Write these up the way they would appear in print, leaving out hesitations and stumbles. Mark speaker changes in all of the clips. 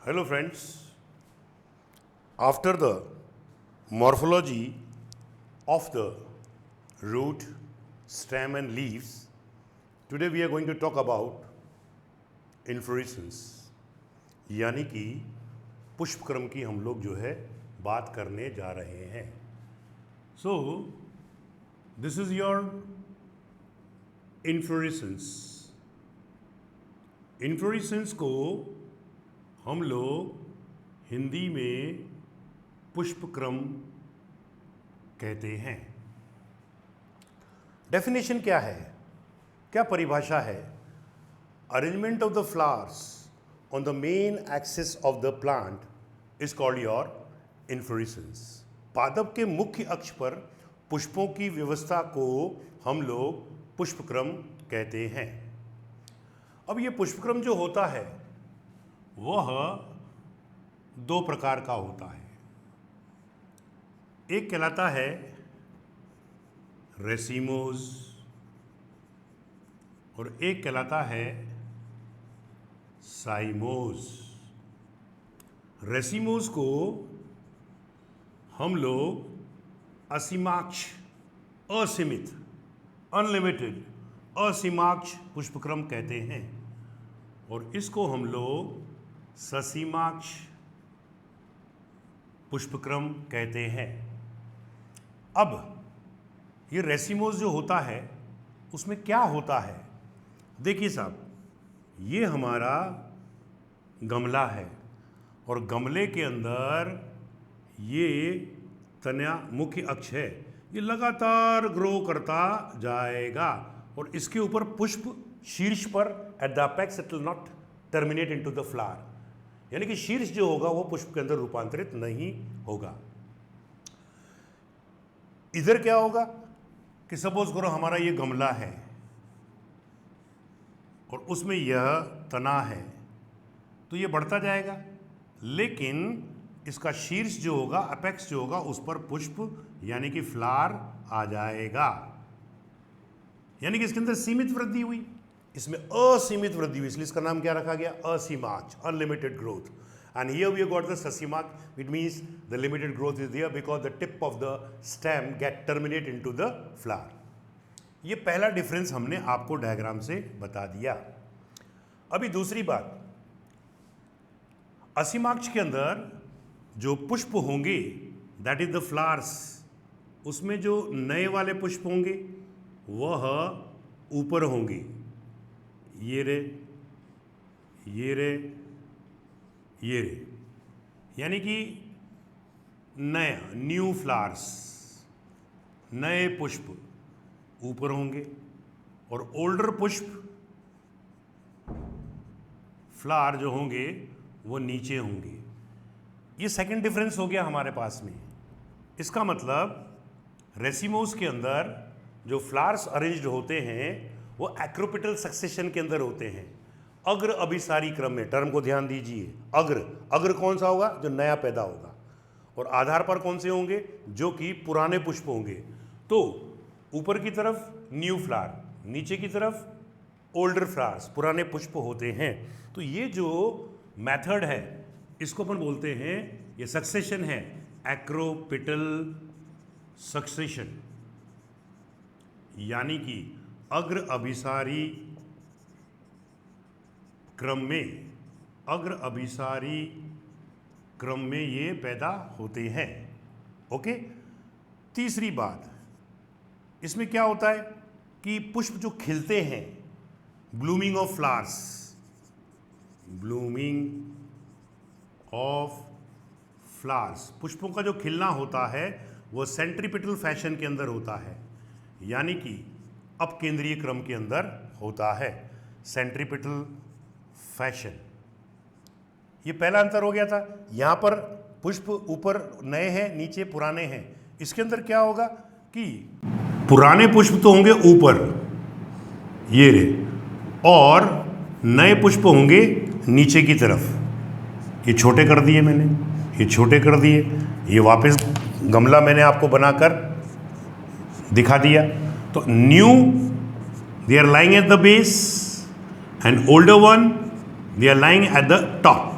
Speaker 1: Hello friends, after the morphology of the root, stem and leaves, today we are going to talk about inflorescence, यानी कि पुष्पक्रम की हम लोग जो है बात करने जा रहे हैं. So this is your inflorescence. inflorescence को हम लोग हिंदी में पुष्पक्रम कहते हैं. डेफिनेशन क्या है, क्या परिभाषा है? Arrangement of the flowers on the main axis of the plant is called your inflorescence. पादप के मुख्य अक्ष पर पुष्पों की व्यवस्था को हम लोग पुष्पक्रम कहते हैं. अब ये पुष्पक्रम जो होता है वह दो प्रकार का होता है. एक कहलाता है रेसिमोज और एक कहलाता है साइमोज. रेसिमोज को हम लोग असीमाक्ष, असीमित, अनलिमिटेड, असीमाक्ष पुष्पक्रम कहते हैं और इसको हम लोग ससीमाक्ष पुष्पक्रम कहते हैं. अब ये रेसिमोज जो होता है उसमें क्या होता है? देखिए साहब, ये हमारा गमला है और गमले के अंदर ये तना मुख्य अक्ष है, ये लगातार ग्रो करता जाएगा और इसके ऊपर पुष्प शीर्ष पर at the apex it will not terminate into the flower, यानी कि शीर्ष जो होगा वो पुष्प के अंदर रूपांतरित नहीं होगा. इधर क्या होगा कि सपोज करो हमारा ये गमला है और उसमें यह तना है, तो ये बढ़ता जाएगा, लेकिन इसका शीर्ष जो होगा, अपेक्स जो होगा, उस पर पुष्प यानी कि फ्लावर आ जाएगा. यानी कि इसके अंदर सीमित वृद्धि हुई, इसमें असीमित वृद्धि हुई, इसलिए इसका नाम क्या रखा गया? असीमाक्ष, unlimited growth. And here we have got the ससीमाक्ष, it means the limited growth is there because the tip of the stem get terminate into the flower. ये पहला डिफरेंस हमने आपको डायग्राम से बता दिया. अभी दूसरी बात, असीमाक्ष के अंदर जो पुष्प होंगे दैट इज द फ्लावर्स, उसमें जो नए वाले पुष्प होंगे वह ऊपर होंगे. ये रे, ये रे, ये रे, यानी कि नया, न्यू फ्लावर्स, नए पुष्प ऊपर होंगे और ओल्डर पुष्प, फ्लावर जो होंगे वो नीचे होंगे. ये सेकंड डिफरेंस हो गया हमारे पास में. इसका मतलब रेसिमोस के अंदर जो फ्लावर्स अरेंज्ड होते हैं वो एक्रोपिटल सक्सेशन के अंदर होते हैं, अग्र अभिसारी क्रम में. टर्म को ध्यान दीजिए, अग्र. अग्र कौन सा होगा? जो नया पैदा होगा. और आधार पर कौन से होंगे? जो कि पुराने पुष्प होंगे. तो ऊपर की तरफ न्यू फ्लावर, नीचे की तरफ ओल्डर फ्लावर्स, पुराने पुष्प होते हैं. तो ये जो मेथड है इसको अपन बोलते हैं, ये सक्सेशन है, एक्रोपिटल सक्सेशन, यानी कि अग्र अभिसारी क्रम में, अग्र अभिसारी क्रम में ये पैदा होते हैं. ओके. तीसरी बात, इसमें क्या होता है कि पुष्प जो खिलते हैं, blooming of flowers, blooming of flowers, पुष्पों का जो खिलना होता है वो सेंट्रीपिटल फैशन के अंदर होता है, यानी कि अपकेंद्रीय क्रम के अंदर होता है, सेंट्रीपिटल फैशन. ये पहला अंतर हो गया था. यहाँ पर पुष्प ऊपर नए हैं, नीचे पुराने हैं. इसके अंदर क्या होगा कि पुराने पुष्प तो होंगे ऊपर, ये रे, और नए पुष्प होंगे नीचे की तरफ. ये छोटे कर दिए मैंने, ये छोटे कर दिए, ये वापस गमला मैंने आपको बनाकर दिखा दिया. तो new they are lying at the base and older one they are lying at the top.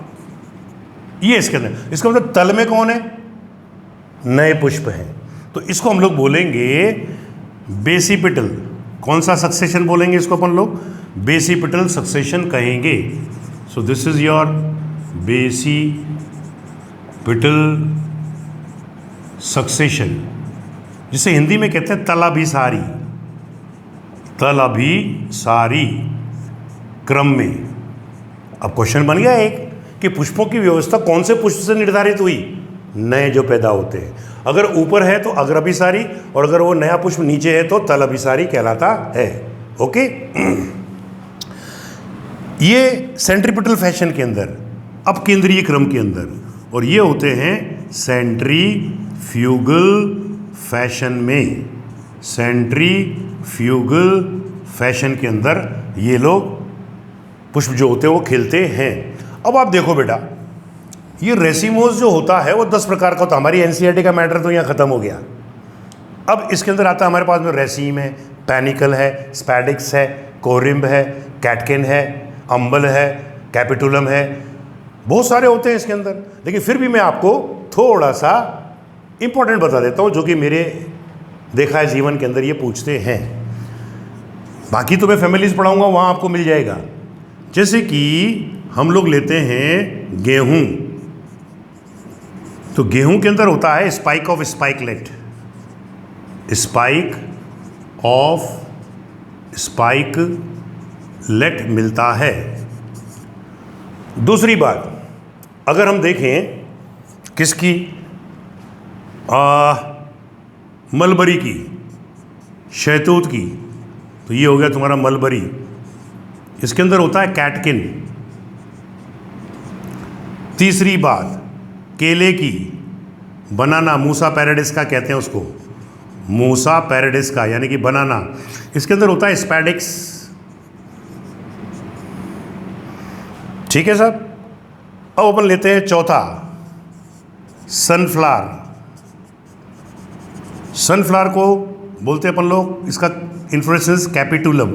Speaker 1: ये इसके अंदर, इसका मतलब तल में कौन है, नए पुष्प हैं, तो इसको हम लोग बोलेंगे बेसिपिटल। कौन सा सक्सेशन बोलेंगे इसको अपन लोग, बेसिपिटल सक्सेशन कहेंगे। सो this is your basipetal succession, जिसे हिंदी में कहते हैं तलाभिसारी, तलाभिसारी क्रम में। अब क्वेश्चन बन गया एक कि पुष्पों की व्यवस्था कौन से पुष्प से निर्धारित हुई, नए जो पैदा होते हैं। अगर ऊपर है तो अग्रभिसारी, और अगर वो नया पुष्प नीचे है तो तलभिसारी कहलाता है। ओके ये सेंट्रीपिटल फैशन के अंदर, अब केंद्रीय क्रम के अंदर, और ये होते हैं सेंट्रीफ्यूगल फैशन में। सेंट्रीफ्यूगल फैशन के अंदर ये लोग पुष्प जो होते हैं वो खिलते हैं। अब आप देखो बेटा, ये रेसिमोस जो होता है वो 10 प्रकार का होता है। हमारी एनसीईआरटी का मैटर तो यहाँ ख़त्म हो गया। अब इसके अंदर आता है हमारे पास में रेसीम है, पैनिकल है, स्पैडिक्स है, कोरिम्ब है, कैटकिन है, अम्बल है, कैपिटुलम है, बहुत सारे होते हैं इसके अंदर। लेकिन फिर भी मैं आपको थोड़ा सा इम्पोर्टेंट बता देता हूँ, जो कि मेरे देखा है जीवन के अंदर ये पूछते हैं। बाकी तो मैं फैमिलीज पढ़ाऊँगा, वहाँ आपको मिल जाएगा। जैसे कि हम लोग लेते हैं गेहूँ, तो गेहूं के अंदर होता है spike of spikelet, spike of spikelet मिलता है। दूसरी बात, अगर हम देखें किसकी, मलबरी की, शहतूत की, तो ये हो गया तुम्हारा मलबरी, इसके अंदर होता है कैटकिन। तीसरी बात, केले की, बनाना, मूसा पैराडिस का कहते हैं उसको, मूसा पैराडिस का यानी कि बनाना, इसके अंदर होता है स्पैडिक्स। ठीक है साहब। अब अपन लेते हैं चौथा, सनफ्लावर। सनफ्लावर को बोलते हैं अपन लोग, इसका इन्फ्लोरेसेंस कैपिटुलम,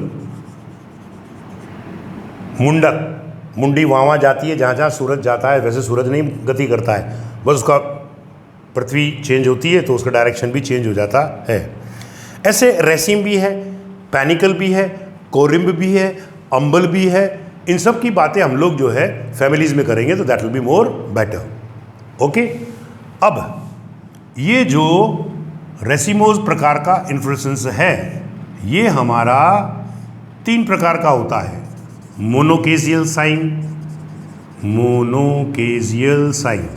Speaker 1: मुंडक, मुंडी वहाँ जाती है जहाँ जहाँ सूरज जाता है, वैसे सूरज नहीं गति करता है, बस उसका पृथ्वी चेंज होती है तो उसका डायरेक्शन भी चेंज हो जाता है। ऐसे रेसिम भी है, पैनिकल भी है, कोरिम्ब भी है, अम्बल भी है। इन सब की बातें हम लोग जो है फैमिलीज में करेंगे तो that will be more better. Okay, अब ये जो रेसिमोज प्रकार का इन्फ्लोरेसेंस है, ये हमारा 3 प्रकार का होता है। मोनोकेजियल साइन, मोनोकेजियल साइन,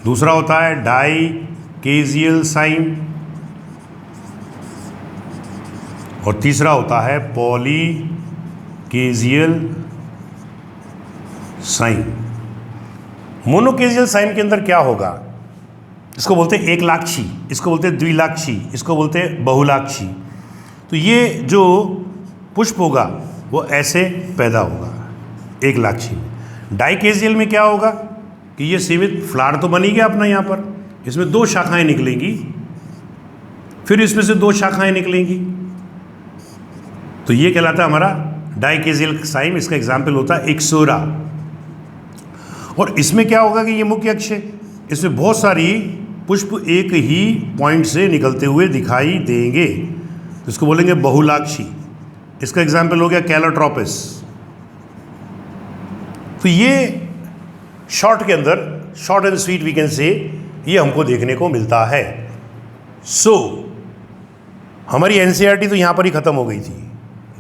Speaker 1: दूसरा होता है डाइकेजियल साइन, और तीसरा होता है पॉलीकेजियल साइन। मोनोकेजियल साइन के अंदर क्या होगा, इसको बोलते हैं एकलाक्षी, इसको बोलते हैं द्विलाक्षी, इसको बोलते हैं बहुलाक्षी। तो ये जो पुष्प होगा वो ऐसे पैदा होगा एक लाक्षी में। डाइकेजियल में क्या होगा कि ये सीमित फ्लावर तो बन ही गया अपना यहाँ पर, इसमें 2 शाखाएं निकलेंगी, फिर इसमें से 2 शाखाएं निकलेंगी, तो ये कहलाता है हमारा डाइकेजियल साइन। इसका एग्जाम्पल होता है इक्सोरा। और इसमें क्या होगा कि ये मुख्य अक्ष है, इसमें बहुत सारी पुष्प एक ही पॉइंट से निकलते हुए दिखाई देंगे, तो इसको बोलेंगे बहुलाक्षी। इसका एग्जाम्पल हो गया कैलोट्रोपिस। तो ये शॉर्ट के अंदर, short and sweet we can say, ये हमको देखने को मिलता है। सो हमारी एनसीईआरटी तो यहाँ पर ही ख़त्म हो गई थी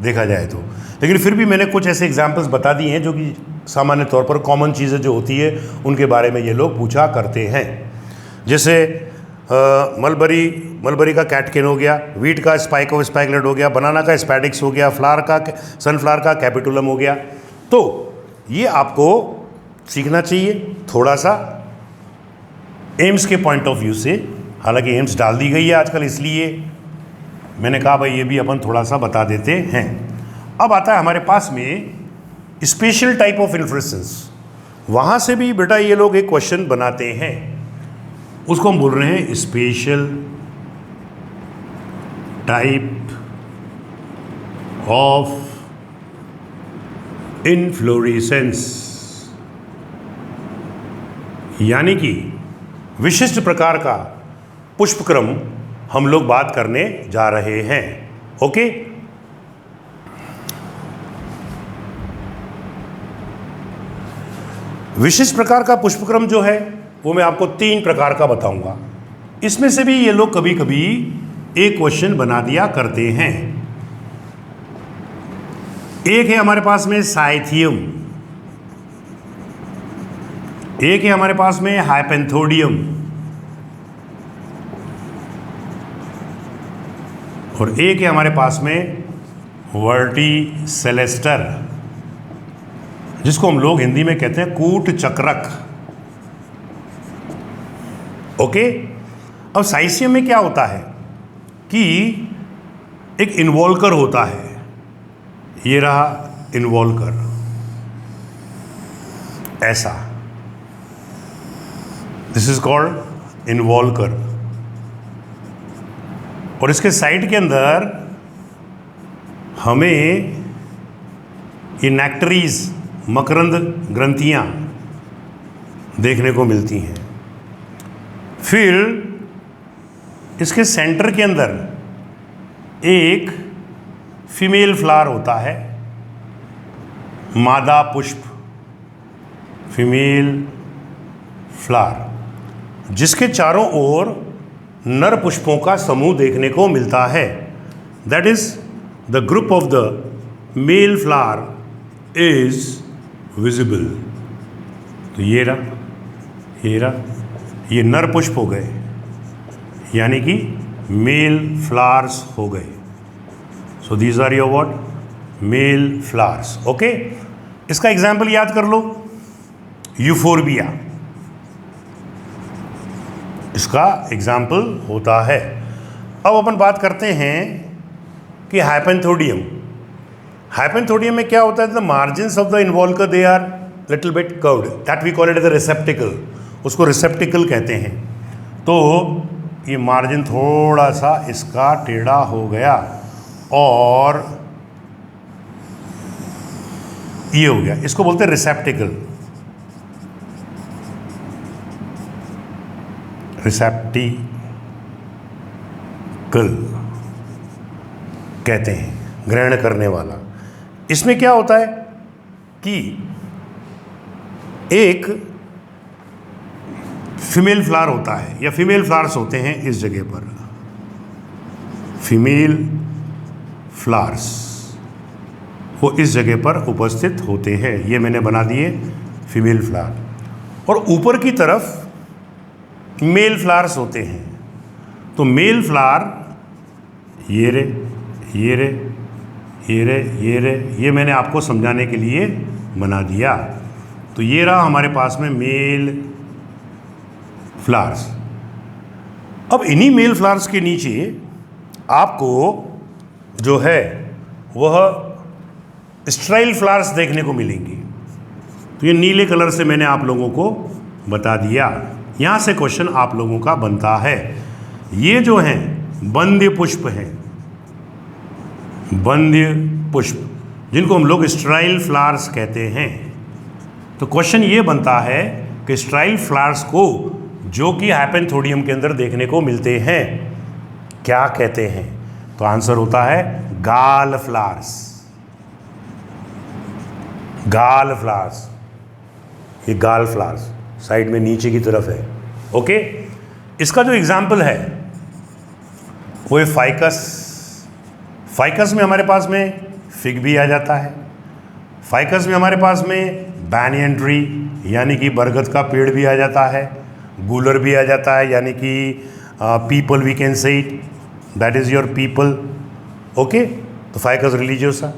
Speaker 1: देखा जाए तो, लेकिन फिर भी मैंने कुछ ऐसे एग्जाम्पल्स बता दिए हैं जो कि सामान्य तौर पर कॉमन चीज़ें जो होती है उनके बारे में ये लोग पूछा करते हैं। जैसे मलबरी का कैटकिन हो गया, वीट का स्पाइक ऑफ स्पाइकलेट हो गया, बनाना का स्पैडिक्स हो गया, फ्लावर का, सनफ्लावर का कैपिटुलम हो गया। तो ये आपको सीखना चाहिए थोड़ा सा एम्स के पॉइंट ऑफ व्यू से। हालांकि एम्स डाल दी गई है आजकल, इसलिए मैंने कहा भाई ये भी अपन थोड़ा सा बता देते हैं। अब आता है हमारे पास में स्पेशल टाइप ऑफ इन्फ्लोरेसेंस। वहाँ से भी बेटा ये लोग एक क्वेश्चन बनाते हैं, उसको हम बोल रहे हैं स्पेशल टाइप ऑफ इन्फ्लोरेसेंस। यानी कि विशिष्ट प्रकार का पुष्पक्रम हम लोग बात करने जा रहे हैं। ओके, विशिष्ट प्रकार का पुष्पक्रम जो है वो मैं आपको 3 प्रकार का बताऊंगा। इसमें से भी ये लोग कभी कभी एक क्वेश्चन बना दिया करते हैं। एक है हमारे पास में साइथियम, एक है हमारे पास में हाइपेंथोडियम, और एक है हमारे पास में वर्टिसेलेस्टर, जिसको हम लोग हिंदी में कहते हैं कूट चक्रक। ओके, अब साइसियम में क्या होता है कि एक इन्वॉल्कर होता है, ये रहा इन्वॉल्कर, ऐसा, दिस इज कॉल्ड इन्वॉल्कर, और इसके साइड के अंदर हमें ये नेक्टरीज, मकरंद ग्रंथियां देखने को मिलती हैं। फिर इसके सेंटर के अंदर एक फीमेल फ्लावर होता है, मादा पुष्प, फीमेल फ्लावर, जिसके चारों ओर नर पुष्पों का समूह देखने को मिलता है। That is the group of the male flower is visible. तो ये रहा, ये नर पुष्प हो गए, यानी कि मेल फ्लावर्स हो गए। So these are your what, male flowers. Okay, इसका एग्जाम्पल याद कर लो, यूफोर्बिया, इसका एग्जाम्पल होता है। अब अपन बात करते हैं कि हाइपेंथोडियम। हाइपेंथोडियम में क्या होता है, the margins of the involucre they are little bit curved, that we call it the receptacle, उसको रिसेप्टिकल कहते हैं। तो ये मार्जिन थोड़ा सा इसका टेढ़ा हो गया और ये हो गया, इसको बोलते हैं रिसेप्टिकल, रिसेप्टिकल कहते हैं, ग्रहण करने वाला। इसमें क्या होता है कि एक फीमेल फ्लावर होता है या फीमेल फ्लावर्स होते हैं इस जगह पर, फीमेल फ्लावर्स वो इस जगह पर उपस्थित होते हैं। ये मैंने बना दिए फीमेल फ्लावर, और ऊपर की तरफ मेल फ्लावर्स होते हैं। तो मेल फ्लावर ये रे, ये रे, ये रे, ये रे, ये मैंने आपको समझाने के लिए बना दिया। तो ये रहा हमारे पास में मेल फ्लावर्स। अब इन्हीं मेल फ्लावर्स के नीचे आपको जो है वह स्ट्राइल फ्लावर्स देखने को मिलेंगी। तो ये नीले कलर से मैंने आप लोगों को बता दिया। यहाँ से क्वेश्चन आप लोगों का बनता है, ये जो हैं बंध्य पुष्प हैं, बंध्य पुष्प जिनको हम लोग स्ट्राइल फ्लावर्स कहते हैं। तो क्वेश्चन ये बनता है कि स्ट्राइल फ्लावर्स को जो कि हाइपेंथोडियम के अंदर देखने को मिलते हैं क्या कहते हैं? तो आंसर होता है गाल फ्लावर्स। गाल फ्लावर्स, ये गाल फ्लावर्स साइड में नीचे की तरफ है। ओके, इसका जो एग्जाम्पल है वो है फाइकस। फाइकस में हमारे पास में फिग भी आ जाता है। फाइकस में हमारे पास में बैनियन ट्री यानी कि बरगद का पेड़ भी आ जाता है। गूलर भी आ जाता है यानी कि peepal, we can say it, that is your peepal. Okay, तो फाइकस रिलीजियोसा,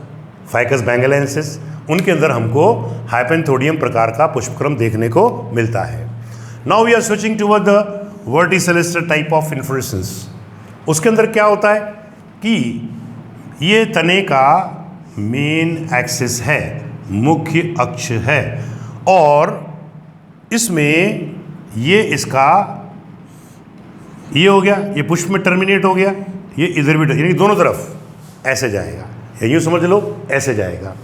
Speaker 1: फाइकस बेंगलेंसिस, उनके अंदर हमको हाइपेंथोडियम प्रकार का पुष्पक्रम देखने को मिलता है। Now we are switching toward the verticillaster type of inflorescence. उसके अंदर क्या होता है कि ये तने का मेन एक्सिस है, मुख्य अक्ष है, और इसमें ये इसका ये हो गया, ये पुष्प में टर्मिनेट हो गया, ये इधर भी, यानी दोनों तरफ ऐसे जाएगा, या यूँ समझ लो ऐसे जाएगा।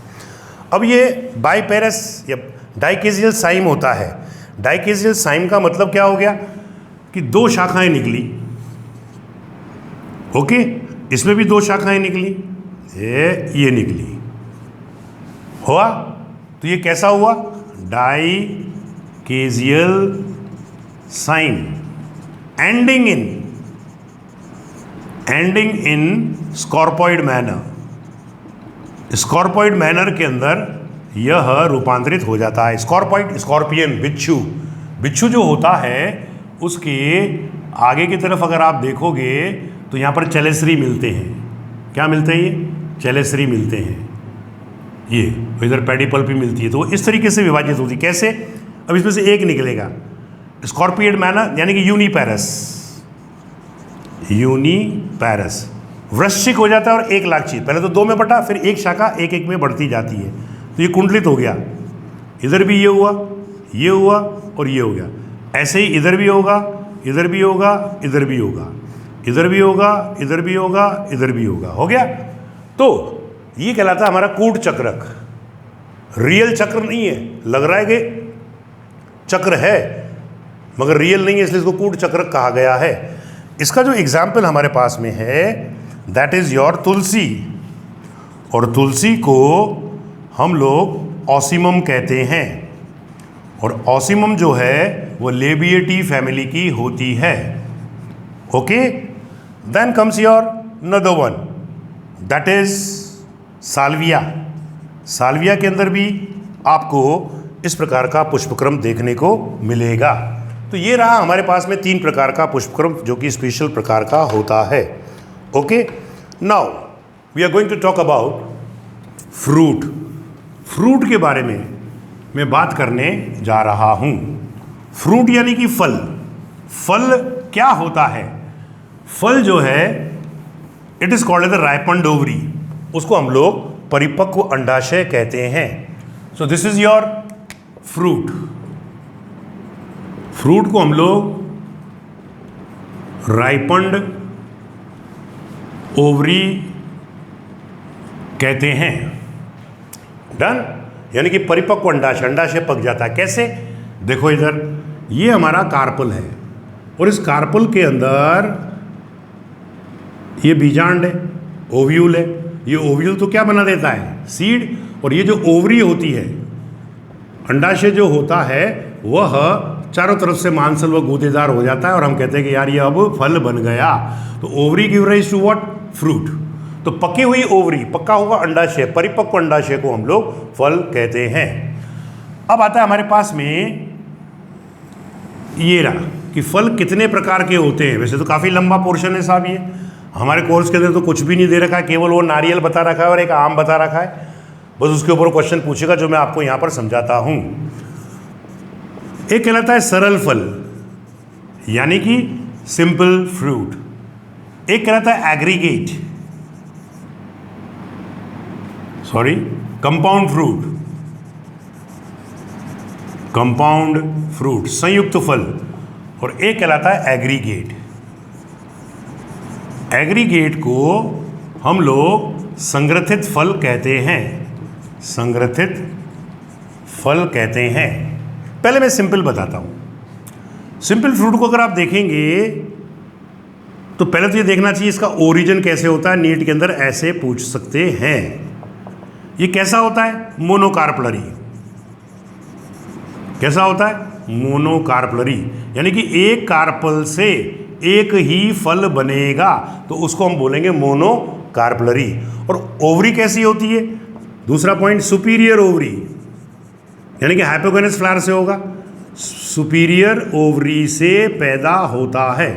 Speaker 1: अब ये बाइपेरस या डाइकेजियल साइम होता है। डाइकेजियल साइम का मतलब क्या हो गया कि दो शाखाएं निकली। ओके, इसमें भी दो शाखाएं निकली, ये निकली, हुआ। तो ये कैसा हुआ? डाइकेजियल साइम एंडिंग in scorpioid manner. Scorpioid manner के अंदर यह रूपांतरित हो जाता है। स्कॉर्पॉइड, स्कॉर्पियन, बिच्छू जो होता है उसके आगे की तरफ अगर आप देखोगे तो यहाँ पर चेलेसरी मिलते हैं। क्या मिलते हैं? ये चेलेसरी मिलते हैं। ये इधर पेडिपल्पी मिलती है। तो इस तरीके से विभाजित होती है। कैसे? अब इसमें से एक निकलेगा स्कॉर्पियड मैनर, यानी कि यूनिपैरस। वृश्चिक हो जाता है और एक लाक्षित, पहले तो दो में बटा, फिर एक शाखा एक एक में बढ़ती जाती है। तो ये कुंडलित हो गया। इधर भी ये हुआ, ये हुआ और ये हो गया। ऐसे ही इधर भी होगा, इधर भी होगा, इधर भी होगा, इधर भी होगा, इधर भी होगा, इधर भी होगा। हो गया। तो ये कहलाता है हमारा कूट चक्रक। रियल चक्र नहीं है, लग रहा है कि चक्र है मगर रियल नहीं है, इसलिए इसको कूट चक्रक कहा गया है। इसका जो एग्जाम्पल हमारे पास में है दैट इज योर तुलसी। और तुलसी को हम लोग ऑसिमम कहते हैं। और ऑसिमम जो है वो लेबिएटी फैमिली की होती है। Okay, then comes your another one that is salvia. Salvia के अंदर भी आपको इस प्रकार का पुष्पक्रम देखने को मिलेगा। तो ये रहा हमारे पास में 3 प्रकार का पुष्पक्रम जो कि स्पेशल प्रकार का होता है। Okay, now we are going to talk about fruit. Fruit के बारे में मैं बात करने जा रहा हूँ। फ्रूट यानी कि फल। फल क्या होता है? फल जो है it is called as the ripened ovary. उसको हम लोग परिपक्व अंडाशय कहते हैं। So this is your fruit. Fruit को हम लोग राइपन्ड ओवरी कहते हैं। डन, यानी कि परिपक्व अंडाशय, अंडाशय पक जाता है। कैसे? देखो इधर ये हमारा कार्पल है और इस कार्पल के अंदर ये बीजांड है, ओव्यूल है। ये ओव्यूल तो क्या बना देता है? सीड। और ये जो ओवरी होती है, अंडाशय जो होता है वह चारों तरफ से मांसल व गूदेदार हो जाता है और हम कहते हैं कि यार ये अब फल बन गया। तो ovary give rise to what? Fruit. तो पकी हुई ओवरी, पक्का हुआ अंडाशय, परिपक्व अंडाशय को हम लोग फल कहते हैं। अब आता है हमारे पास में ये रहा कि फल कितने प्रकार के होते हैं। वैसे तो काफ़ी लंबा पोर्शन है साहब, ये हमारे कोर्स के अंदर तो कुछ भी नहीं दे रखा है, केवल वो नारियल बता रखा है और एक आम बता रखा है। बस उसके ऊपर क्वेश्चन पूछेगा जो मैं आपको यहाँ पर समझाता हूँ। एक कहलाता है सरल फल यानी कि सिंपल फ्रूट। एक कहलाता है aggregate, sorry compound fruit, compound fruit संयुक्त फल। और एक कहलाता है एग्रीगेट। एग्रीगेट को हम लोग संग्रथित फल कहते हैं। संग्रथित फल कहते हैं। पहले मैं सिंपल बताता हूं। सिंपल फ्रूट को अगर आप देखेंगे तो पहले तो ये देखना चाहिए इसका ओरिजिन कैसे होता है। नीट के अंदर ऐसे पूछ सकते हैं। ये कैसा होता है? मोनोकार्पलरी। कैसा होता है? मोनोकार्पलरी, यानी कि एक कार्पल से एक ही फल बनेगा तो उसको हम बोलेंगे मोनोकार्पलरी। और ओवरी कैसी होती है? दूसरा पॉइंट, सुपीरियर ओवरी, यानी कि हाइपोगोनस फ्लावर से होगा। सुपीरियर ओवरी से पैदा होता है।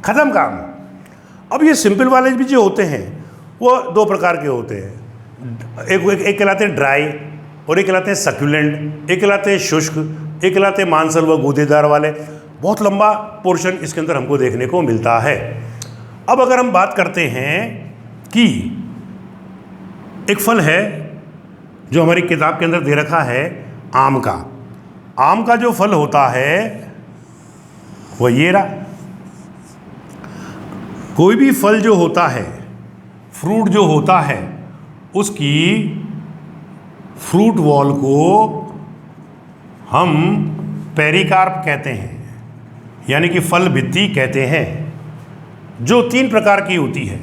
Speaker 1: खत्म काम। अब ये सिंपल वाले भी जो होते हैं वो 2 प्रकार के होते हैं। एक कहलाते हैं ड्राई और एक कहलाते हैं सक्यूलेंट। एक कहलाते हैं शुष्क, एक कहलाते हैं मांसल व गूदेदार वाले। बहुत लंबा पोर्शन इसके अंदर हमको देखने को मिलता है। अब अगर हम बात करते हैं कि एक फल है जो हमारी किताब के अंदर दे रखा है, आम का। आम का जो फल होता है वह ये रहा। कोई भी फल जो होता है, फ्रूट जो होता है, उसकी फ्रूट वॉल को हम पेरिकार्प कहते हैं, यानी कि फल भित्ति कहते हैं, जो 3 प्रकार की होती है।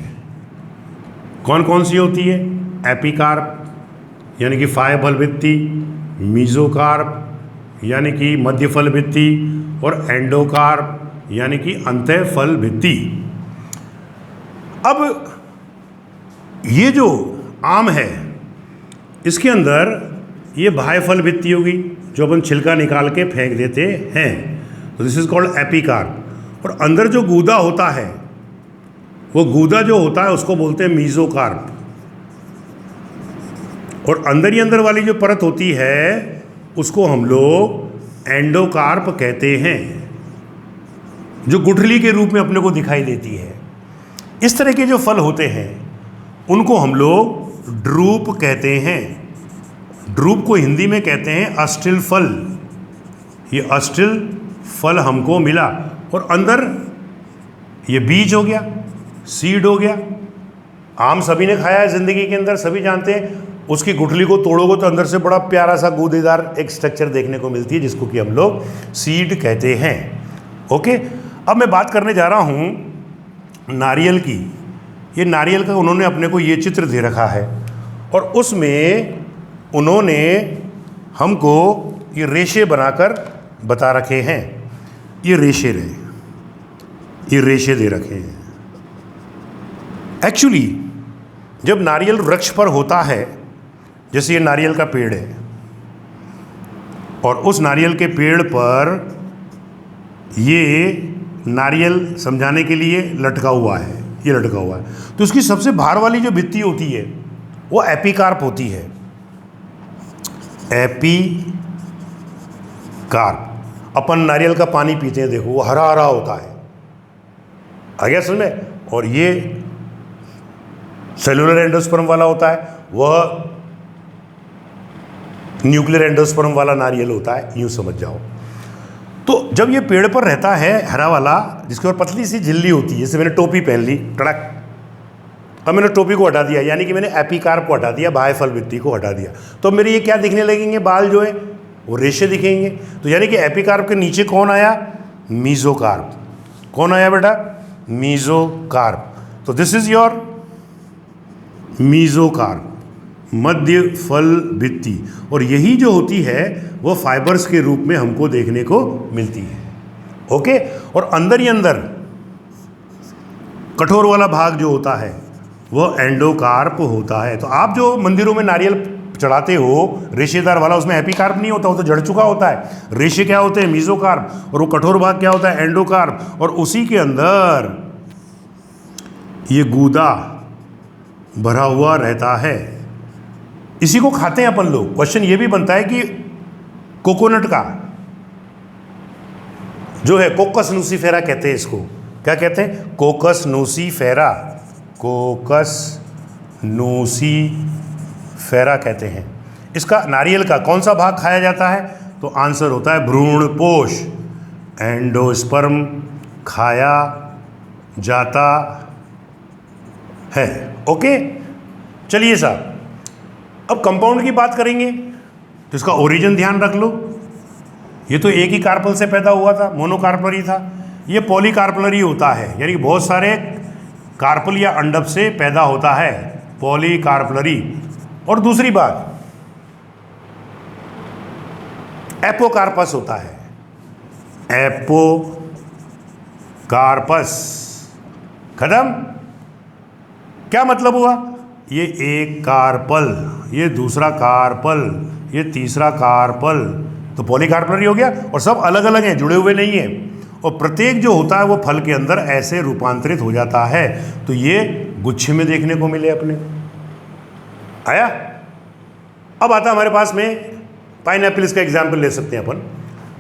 Speaker 1: कौन कौन सी होती है? एपिकार्प यानी कि फाय फल भित्ति, मीजोकार्प यानी कि मध्य फल भित्ति, और एंडोकार्प यानी कि अंतः फल भित्ति। अब ये जो आम है इसके अंदर ये बाह्य फल भित्ति होगी जो अपन छिलका निकाल के फेंक देते हैं, तो दिस इज कॉल्ड एपिकार्प। और अंदर जो गूदा होता है, वो गूदा जो होता है उसको बोलते हैं मीजोकार्प। और अंदर ही अंदर वाली जो परत होती है उसको हम लोग एंडोकार्प कहते हैं, जो गुठली के रूप में अपने को दिखाई देती है। इस तरह के जो फल होते हैं उनको हम लोग ड्रूप कहते हैं। ड्रूप को हिंदी में कहते हैं अस्टिल फल। ये अस्टिल फल हमको मिला और अंदर ये बीज हो गया, सीड हो गया। आम सभी ने खाया है ज़िंदगी के अंदर, सभी जानते हैं। उसकी गुठली को तोड़ोगे तो अंदर से बड़ा प्यारा सा गूदेदार एक स्ट्रक्चर देखने को मिलती है, जिसको कि हम लोग सीड कहते हैं। ओके, अब मैं बात करने जा रहा हूँ नारियल की। ये नारियल का उन्होंने अपने को ये चित्र दे रखा है और उसमें उन्होंने हमको ये रेशे बनाकर बता रखे हैं। ये रेशे दे रखे हैं। एक्चुअली जब नारियल वृक्ष पर होता है, जैसे ये नारियल का पेड़ है और उस नारियल के पेड़ पर ये नारियल समझाने के लिए लटका हुआ है, ये लटका हुआ है, तो उसकी सबसे बाहर वाली जो भित्ति होती है वो एपिकार्प होती है। एपिकार्प। अपन नारियल का पानी पीते हैं, देखो वो हरा हरा होता है, आ गया समझ में। और ये सेलुलर एंडोस्पर्म वाला होता है, वह न्यूक्लियर एंडोस्पर्म वाला नारियल होता है, यूं समझ जाओ। तो जब ये पेड़ पर रहता है हरा वाला, जिसके ऊपर पतली सी झिल्ली होती है, जैसे मैंने टोपी पहन ली, टड़क, अब मैंने टोपी को हटा दिया, यानी कि मैंने एपिकार्प को हटा दिया, बाह्य फल भित्ति को हटा दिया, तो मेरे ये क्या दिखने लगेंगे? बाल जो है वो रेशे दिखेंगे। तो यानी कि एपिकार्प के नीचे कौन आया? मीजोकार्प। कौन आया बेटा? मीजोकार्प। तो दिस इज योर मीजोकार्प, मध्य फल भित्ति। और यही जो होती है वो फाइबर्स के रूप में हमको देखने को मिलती है। ओके, और अंदर ही अंदर कठोर वाला भाग जो होता है वो एंडोकार्प होता है। तो आप जो मंदिरों में नारियल चढ़ाते हो रेशेदार वाला, उसमें एपिकार्प नहीं होता, वो तो जड़ चुका होता है। रेशे क्या होते हैं? मीजोकार्प। और वो कठोर भाग क्या होता है? एंडोकार्प। और उसी के अंदर ये गूदा भरा हुआ रहता है। इसी को खाते हैं अपन लोग। क्वेश्चन ये भी बनता है कि कोकोनट का जो है, कोकस नूसीफेरा कहते हैं इसको। क्या कहते हैं? कोकस नूसीफेरा। कोकस नूसीफेरा कहते हैं। इसका नारियल का कौन सा भाग खाया जाता है? तो आंसर होता है भ्रूणपोष, एंडोस्पर्म खाया जाता है। ओके, चलिए साहब, अब कंपाउंड की बात करेंगे तो इसका ओरिजिन ध्यान रख लो। ये तो एक ही कार्पल से पैदा हुआ था, मोनोकार्पलरी था। ये पॉलीकार्पलरी होता है, यानी कि बहुत सारे कार्पल या अंडप से पैदा होता है, पॉलीकार्पलरी। और दूसरी बात, एपोकार्पस होता है, एपोकार्पस। खत्म? क्या मतलब हुआ? ये एक कार्पल, ये दूसरा कार्पल, ये तीसरा कार्पल, तो पॉलीकार्पलरी हो गया। और सब अलग अलग हैं, जुड़े हुए नहीं हैं। और प्रत्येक जो होता है वो फल के अंदर ऐसे रूपांतरित हो जाता है। तो ये गुच्छे में देखने को मिले अपने। आया? अब आता हमारे पास में पाइनएप्पल, इसका एग्जाम्पल ले सकते हैं अपन।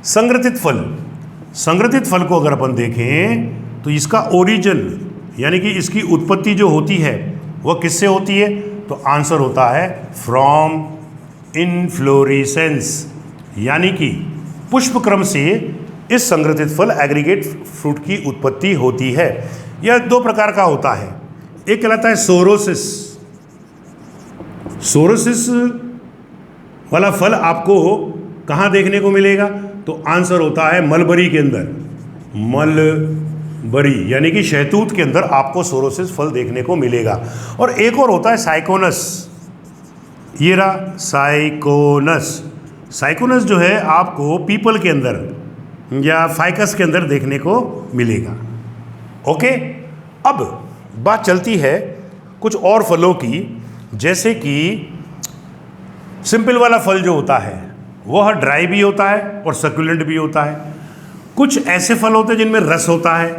Speaker 1: संग्रथित फल, संग्रथित फल को अगर अपन देखें तो इसका ओरिजिन यानी कि इसकी उत्पत्ति जो होती है वो किससे होती है? तो आंसर होता है फ्रॉम इनफ्लोरेसेंस, यानी कि पुष्प क्रम से इस संग्रथित फल एग्रीगेट फ्रूट की उत्पत्ति होती है। यह दो प्रकार का होता है। एक कहलाता है सोरोसिस। सोरोसिस वाला फल आपको कहाँ देखने को मिलेगा? तो आंसर होता है मलबरी के अंदर, मलबरी यानी कि शहतूत के अंदर आपको सोरोसिस फल देखने को मिलेगा। और एक और होता है साइकोनस, ये रहा साइकोनस। साइकोनस जो है आपको पीपल के अंदर या फाइकस के अंदर देखने को मिलेगा। ओके, अब बात चलती है कुछ और फलों की, जैसे कि सिंपल वाला फल जो होता है वह ड्राई भी होता है और सकुलेंट भी होता है। कुछ ऐसे फल होते हैं जिनमें रस होता है,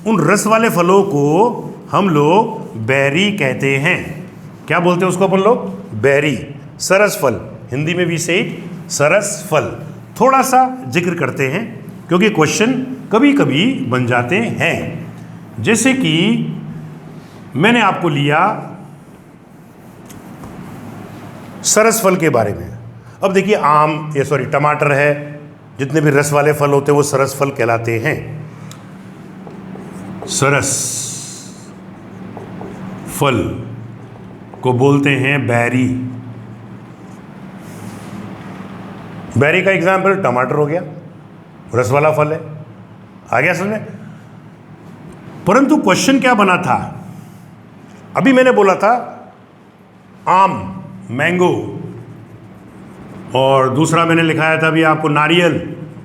Speaker 1: उन रस वाले फलों को हम लोग बेरी कहते हैं। क्या बोलते हैं उसको अपन लोग? बेरी, सरस फल, हिंदी में भी से सरस फल। थोड़ा सा जिक्र करते हैं क्योंकि क्वेश्चन कभी कभी बन जाते हैं। जैसे कि मैंने आपको लिया सरस फल के बारे में। अब देखिए आम, ये सॉरी टमाटर है, जितने भी रस वाले फल होते हैं वो सरस फल कहलाते हैं। सरस फल को बोलते हैं बेरी। बेरी का एग्जाम्पल टमाटर हो गया, रस वाला फल है। आ गया समझ में? परंतु क्वेश्चन क्या बना था? अभी मैंने बोला था आम, मैंगो, और दूसरा मैंने लिखाया था अभी आपको नारियल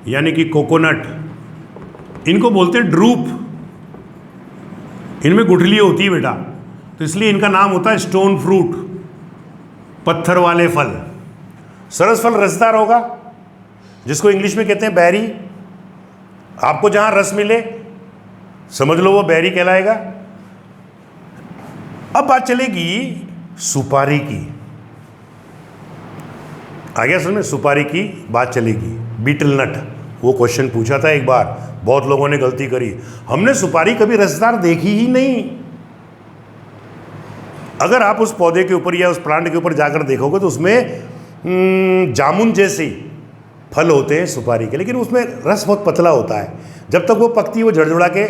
Speaker 1: यानी कि कोकोनट। इनको बोलते हैं ड्रूप, इनमें गुठली होती है बेटा, तो इसलिए इनका नाम होता है स्टोन फ्रूट, पत्थर वाले फल। सरस फल रसदार होगा, जिसको इंग्लिश में कहते हैं बेरी। आपको जहां रस मिले समझ लो वो बेरी कहलाएगा। अब बात चलेगी सुपारी की। आ गया समझ में? सुपारी की बात चलेगी। बीटल नट, वो क्वेश्चन पूछा था एक बार, बहुत लोगों ने गलती करी, हमने सुपारी कभी रसदार देखी ही नहीं। अगर आप उस पौधे के ऊपर या उस प्लांट के ऊपर जाकर देखोगे तो उसमें जामुन जैसे फल होते हैं सुपारी के, लेकिन उसमें रस बहुत पतला होता है। जब तक वो पकती है वो झड़झड़ा के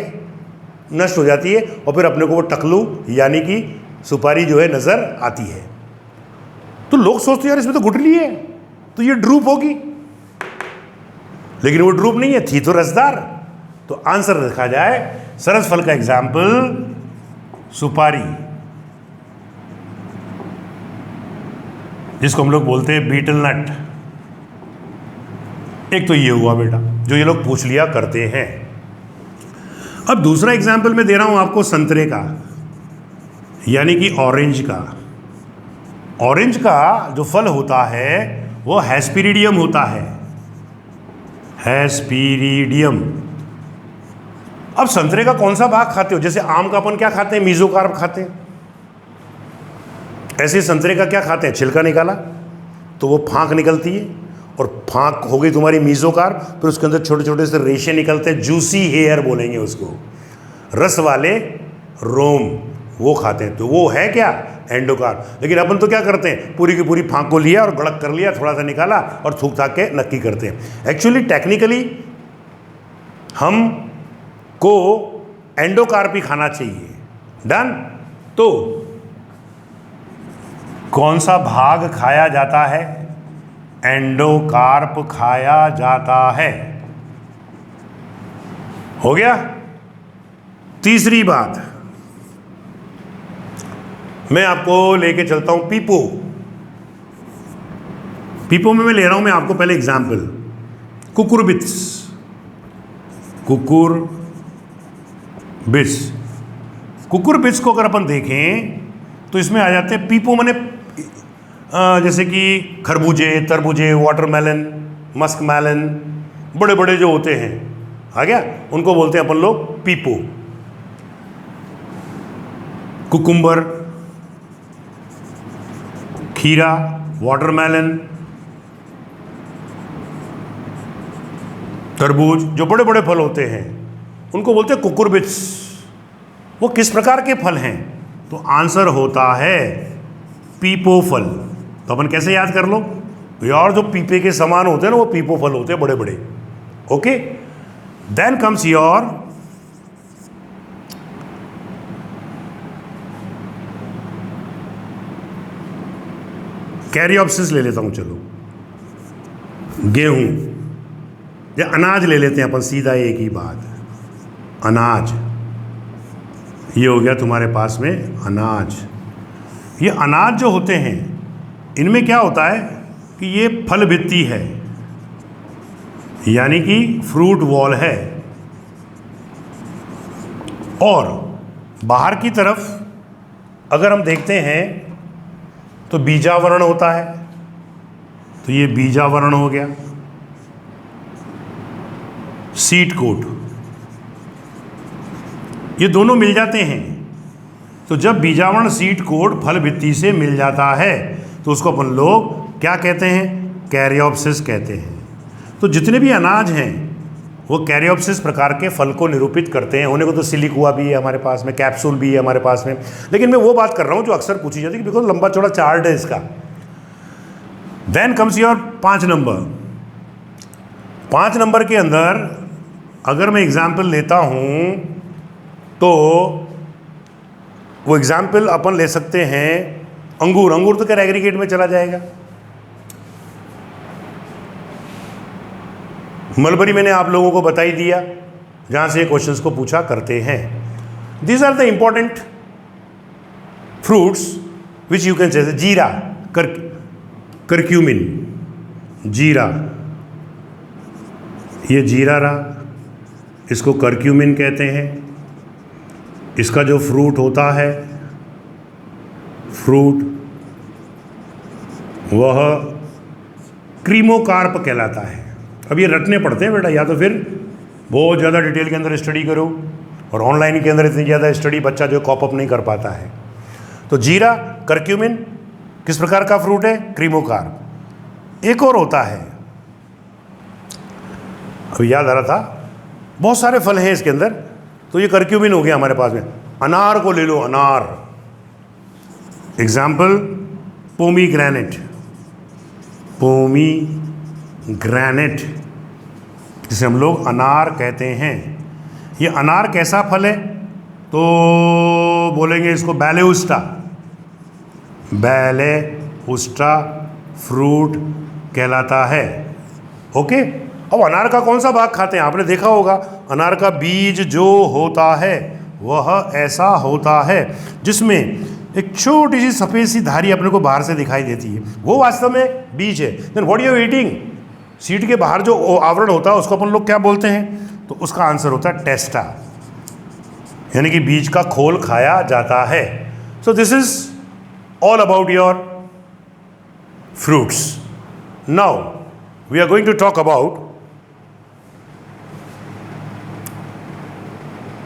Speaker 1: नष्ट हो जाती है और फिर अपने को वो टकलू यानी कि सुपारी जो है नज़र आती है। तो लोग सोचते हैं यार इसमें तो गुठली है तो ये ड्रूप होगी, लेकिन वो ड्रूप नहीं है, थी तो रसदार। तो आंसर रखा जाए सरस फल का एग्जाम्पल सुपारी, जिसको हम लोग बोलते हैं बीटल नट। एक तो ये हुआ बेटा जो ये लोग पूछ लिया करते हैं। अब दूसरा एग्जाम्पल मैं दे रहा हूं आपको संतरे का, यानी कि ऑरेंज का। ऑरेंज का जो फल होता है वो हेस्पेरिडियम होता है, हेस्पेरिडियम। अब संतरे का कौन सा भाग खाते हो? जैसे आम का अपन क्या खाते हैं? मीजोकार्प खाते हैं। ऐसे संतरे का क्या खाते हैं? छिलका निकाला तो वो फांक निकलती है और फांक हो गई तुम्हारी मीजोकार्प, फिर उसके अंदर छोटे छोटे से रेशे निकलते हैं, जूसी हेयर बोलेंगे उसको, रस वाले रोम, वो खाते हैं। तो वो है क्या? एंडोकार्प। लेकिन अपन तो क्या करते हैं, पूरी की पूरी फांक को लिया और गड़क कर लिया, थोड़ा सा निकाला और थूक थाक के नक्की करते हैं। एक्चुअली टेक्निकली हम को एंडोकार्प ही खाना चाहिए। डन। तो कौन सा भाग खाया जाता है? एंडोकार्प खाया जाता है। हो गया। तीसरी बात मैं आपको लेके चलता हूं पीपो। पीपो में मैं ले रहा हूं मैं आपको पहले एग्जाम्पल कुकुरबिट्स। कुकुरबिट्स, कुकुरबिट्स को अगर अपन देखें तो इसमें आ जाते हैं पीपो माने जैसे कि खरबूजे, तरबूजे, वाटरमेलन, मस्कमेलन, बड़े बड़े जो होते हैं, आ गया, उनको बोलते हैं अपन लोग पीपो। कुकुम्बर, खीरा, वाटरमेलन, तरबूज, जो बड़े बड़े फल होते हैं उनको बोलते हैं कुकुरबिट्स। वो किस प्रकार के फल हैं? तो आंसर होता है पीपो फल। तो अपन कैसे याद कर लो यार, जो पीपे के समान होते हैं ना वो पीपो फल होते हैं, बड़े बड़े। Okay, then comes your caryopsis ले लेता हूं, चलो, गेहूं। या अनाज ले लेते हैं अपन सीधा एक ही बात, अनाज, ये हो गया तुम्हारे पास में अनाज। ये अनाज जो होते हैं इनमें क्या होता है कि ये फल भित्ति है, यानी कि फ्रूट वॉल है, और बाहर की तरफ अगर हम देखते हैं तो बीजावरण होता है, तो ये बीजावरण हो गया, सीड कोट, ये दोनों मिल जाते हैं। तो जब बीजावरण सीड कोट फल भित्ति से मिल जाता है तो उसको अपन लोग क्या कहते हैं, कैरियोप्सिस कहते हैं। तो जितने भी अनाज हैं वो कैरियोप्सिस प्रकार के फल को निरूपित करते हैं। होने को तो सिलिकुआ भी है हमारे पास में, कैप्सूल भी है हमारे पास में, लेकिन मैं वो बात कर रहा हूँ जो अक्सर पूछी जाती है, बिकॉज लंबा चौड़ा चार्ट है इसका। Then comes your 5 number. 5 number के अंदर अगर मैं एग्जाम्पल लेता हूँ तो वो एग्जाम्पल अपन ले सकते हैं अंगूर। अंगूर तो क्या एग्रीगेट में चला जाएगा। मलबरी मैंने आप लोगों को बता ही दिया, जहाँ से क्वेश्चंस को पूछा करते हैं। These are the important fruits which you can say, जीरा, करक्यूमिन, जीरा, ये जीरा रहा, इसको करक्यूमिन कहते हैं। इसका जो फ्रूट होता है, फ्रूट, वह क्रीमोकार्प कहलाता है। अब ये रटने पड़ते हैं बेटा, या तो फिर बहुत ज़्यादा डिटेल के अंदर स्टडी करो, और ऑनलाइन के अंदर इतनी ज़्यादा स्टडी बच्चा जो कॉप अप नहीं कर पाता है। तो जीरा, करक्यूमिन किस प्रकार का फ्रूट है, क्रीमोकार्प। एक और होता है, अभी याद आ रहा था, बहुत सारे फल हैं इसके अंदर, तो ये करक्यूमिन हो गया हमारे पास में। अनार को ले लो, अनार, एग्जाम्पल पोमीग्रेनेट, पोमीग्रेनेट जिसे हम लोग अनार कहते हैं। ये अनार कैसा फल है, तो बोलेंगे इसको बैलेउस्टा, बैलेउस्टा फ्रूट कहलाता है। ओके। अब अनार का कौन सा भाग खाते हैं, आपने देखा होगा, अनार का बीज जो होता है वह ऐसा होता है जिसमें एक छोटी सी सफ़ेद सी धारी अपने को बाहर से दिखाई देती है, वो वास्तव में बीज है। Then what you eating, seed के बाहर जो आवरण होता है उसको अपन लोग क्या बोलते हैं, तो उसका आंसर होता है टेस्टा, यानी कि बीज का खोल खाया जाता है। So this is all about your fruits. Now we are going to talk about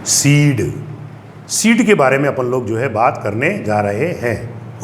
Speaker 1: seed. Seed के बारे में अपन लोग जो है बात करने जा रहे हैं।